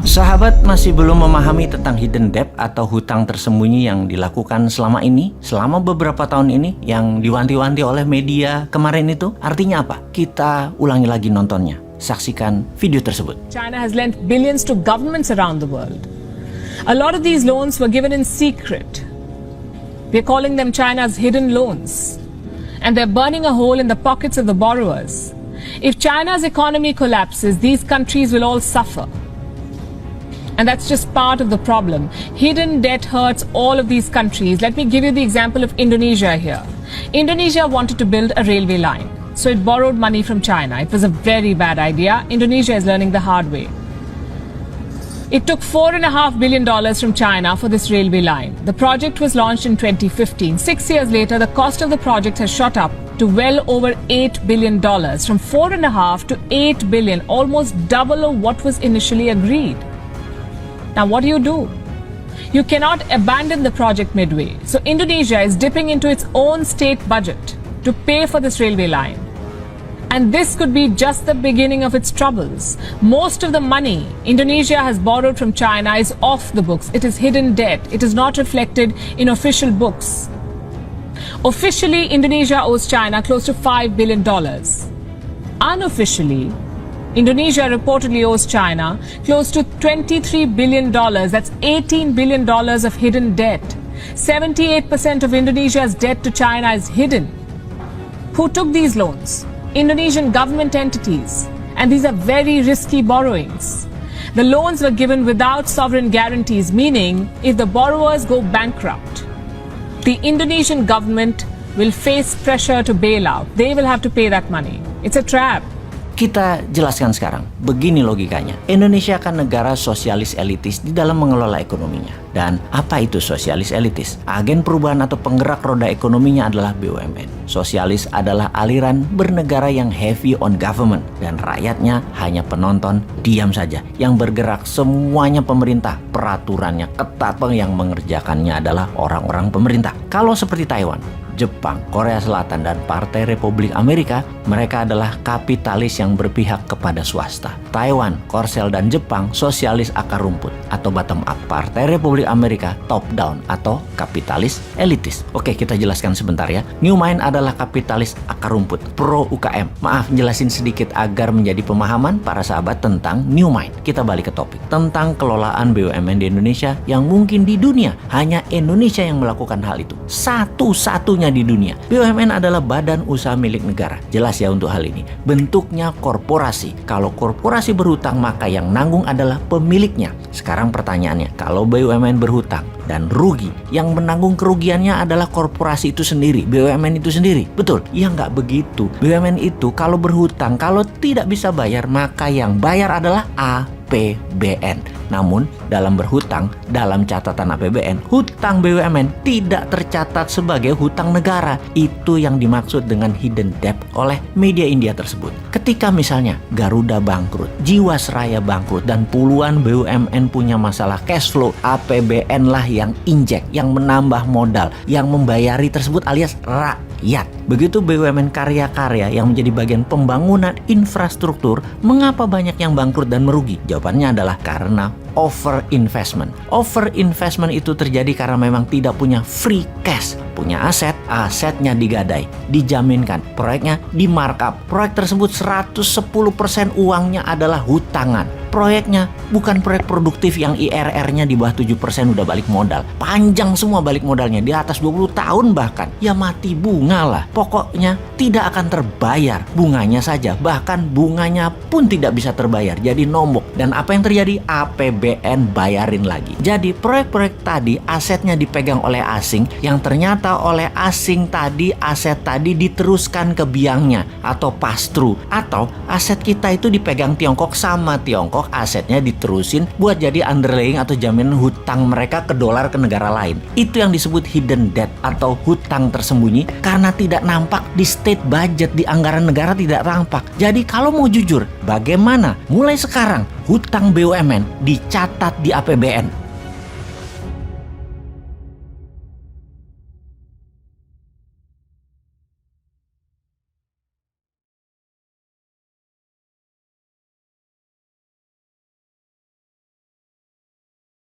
Sahabat masih belum memahami tentang hidden debt atau hutang tersembunyi yang dilakukan selama beberapa tahun ini yang diwanti-wanti oleh media kemarin itu? Artinya apa? Kita ulangi lagi nontonnya. Saksikan video tersebut. China has lent billions to governments around the world. A lot of these loans were given in secret. We're calling them China's hidden loans. And they're burning a hole in the pockets of the borrowers. If China's economy collapses, these countries will all suffer. And that's just part of the problem. Hidden debt hurts all of these countries. Let me give you the example of Indonesia here. Indonesia wanted to build a railway line, so it borrowed money from China. It was a very bad idea. Indonesia is learning the hard way. It took $4.5 billion from China for this railway line. The project was launched in 2015. 6 years later, the cost of the project has shot up to well over $8 billion, from $4.5 to $8 billion, almost double of what was initially agreed. Now, what do? You cannot abandon the project midway. So Indonesia is dipping into its own state budget to pay for this railway line. And this could be just the beginning of its troubles. Most of the money Indonesia has borrowed from China is off the books. It is hidden debt. It is not reflected in official books. Officially, Indonesia owes China close to $5 billion. Unofficially, Indonesia reportedly owes China close to $23 billion. That's $18 billion of hidden debt. 78% of Indonesia's debt to China is hidden. Who took these loans? Indonesian government entities. And these are very risky borrowings. The loans were given without sovereign guarantees, meaning if the borrowers go bankrupt, the Indonesian government will face pressure to bail out. They will have to pay that money. It's a trap. Kita jelaskan sekarang, begini logikanya. Indonesia kan negara sosialis elitis di dalam mengelola ekonominya. Dan apa itu sosialis elitis? Agen perubahan atau penggerak roda ekonominya adalah BUMN. Sosialis adalah aliran bernegara yang heavy on government. Dan rakyatnya hanya penonton, diam saja. Yang bergerak semuanya pemerintah. Peraturannya ketat, yang mengerjakannya adalah orang-orang pemerintah. Kalau seperti Taiwan, Jepang, Korea Selatan, dan Partai Republik Amerika, mereka adalah kapitalis yang berpihak kepada swasta. Taiwan, Korsel, dan Jepang sosialis akar rumput atau bottom up. Partai Republik Amerika top down atau kapitalis elitis. Oke, kita jelaskan sebentar ya. New Mind adalah kapitalis akar rumput, pro UKM. Maaf, jelasin sedikit agar menjadi pemahaman para sahabat tentang New Mind. Kita balik ke topik tentang kelolaan BUMN di Indonesia yang mungkin di dunia hanya Indonesia yang melakukan hal itu. Satu-satunya di dunia. BUMN adalah badan usaha milik negara. Jelas ya untuk hal ini. Bentuknya korporasi. Kalau korporasi berhutang, maka yang nanggung adalah pemiliknya. Sekarang pertanyaannya, kalau BUMN berhutang dan rugi, yang menanggung kerugiannya adalah korporasi itu sendiri, BUMN itu sendiri. Betul? Ya nggak begitu. BUMN itu kalau berhutang, kalau tidak bisa bayar, maka yang bayar adalah APBN. Namun dalam berhutang, dalam catatan APBN, hutang BUMN tidak tercatat sebagai hutang negara. Itu yang dimaksud dengan hidden debt oleh media India tersebut. Ketika misalnya Garuda bangkrut, Jiwasraya bangkrut, dan puluhan BUMN punya masalah cash flow, APBN lah yang injek, yang menambah modal, yang membayari tersebut alias rakyat. Begitu BUMN karya-karya yang menjadi bagian pembangunan infrastruktur, mengapa banyak yang bangkrut dan merugi? Jawabannya adalah karena over investment. Over investment itu terjadi karena memang tidak punya free cash. Punya aset, asetnya digadai, dijaminkan, proyeknya di markup. Proyek tersebut 110% uangnya adalah hutangan. Proyeknya bukan proyek produktif yang IRR-nya di bawah 7% udah balik modal. Panjang semua balik modalnya, di atas 20 tahun bahkan. Ya mati bunga lah. Pokoknya tidak akan terbayar bunganya saja. Bahkan bunganya pun tidak bisa terbayar. Jadi nombok. Dan apa yang terjadi? APBN bayarin lagi. Jadi proyek-proyek tadi asetnya dipegang oleh asing, yang ternyata oleh asing tadi aset tadi diteruskan ke biangnya atau pass-through. Atau aset kita itu dipegang Tiongkok sama Tiongkok, asetnya diterusin buat jadi underlying atau jaminan hutang mereka ke dolar ke negara lain. Itu yang disebut hidden debt atau hutang tersembunyi karena tidak nampak di state budget, di anggaran negara tidak nampak. Jadi kalau mau jujur, bagaimana mulai sekarang hutang BUMN dicatat di APBN?